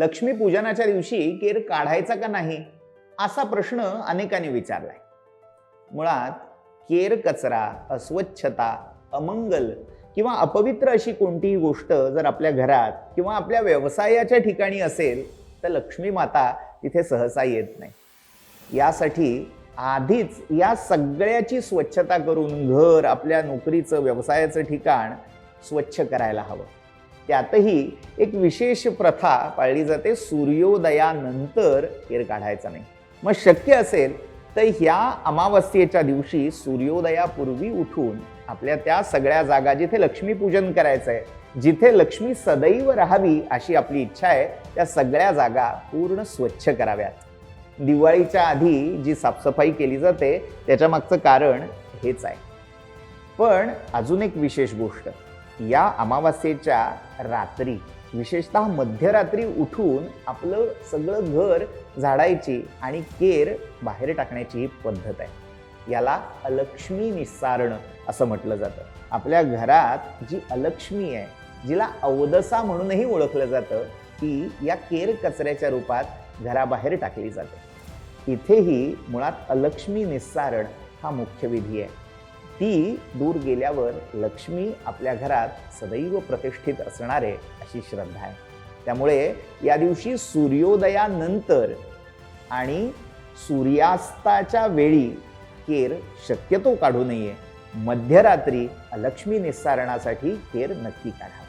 लक्ष्मीपूजनाच्या दिवशी केर काढायचा का नाही असा प्रश्न अनेकांनी विचारलाय. मुळात केर कचरा, अस्वच्छता, अमंगल किंवा अपवित्र अशी कोणतीही गोष्ट जर आपल्या घरात किंवा आपल्या व्यवसायाच्या ठिकाणी असेल तर लक्ष्मी माता तिथे सहसा येत नाही. यासाठी आधीच या सगळ्याची स्वच्छता करून घर, आपल्या नोकरीचं, व्यवसायाचं ठिकाण स्वच्छ करायला हवं. त्यातही एक विशेष प्रथा पाळली जाते, सूर्योदयानंतर केर काढायचा नाही. मग शक्य असेल तर ह्या अमावस्येच्या दिवशी सूर्योदयापूर्वी उठून आपल्या त्या सगळ्या जागा जिथे लक्ष्मीपूजन करायचं आहे, जिथे लक्ष्मी सदैव राहावी अशी आपली इच्छा आहे, त्या सगळ्या जागा पूर्ण स्वच्छ कराव्यात. दिवाळीच्या आधी जी साफसफाई केली जाते त्याच्या मागचं कारण हेच आहे. पण अजून एक विशेष गोष्ट, या अमावास्येच्या रात्री विशेषतः मध्यरात्री उठून आपलं सगळं घर झाडायची आणि केर बाहेर टाकण्याची ही पद्धत आहे. याला अलक्ष्मी निस्सारण असं म्हटलं जातं. आपल्या घरात जी अलक्ष्मी आहे, जिला अवदसा म्हणूनही ओळखलं जातं, ती या केर कचऱ्याच्या रूपात घराबाहेर टाकली जाते. इथेही मुळात अलक्ष्मी निस्सारण हा मुख्य विधी आहे. ती दूर गेल्यावर लक्ष्मी आपल्या घरात सदैव प्रतिष्ठित असणार आहे अशी श्रद्धा आहे. त्यामुळे या दिवशी सूर्योदयानंतर आणि सूर्यास्ताच्या वेळी केर शक्यतो काढू नये. मध्यरात्री लक्ष्मी निस्सारणासाठी केर नक्की काढा.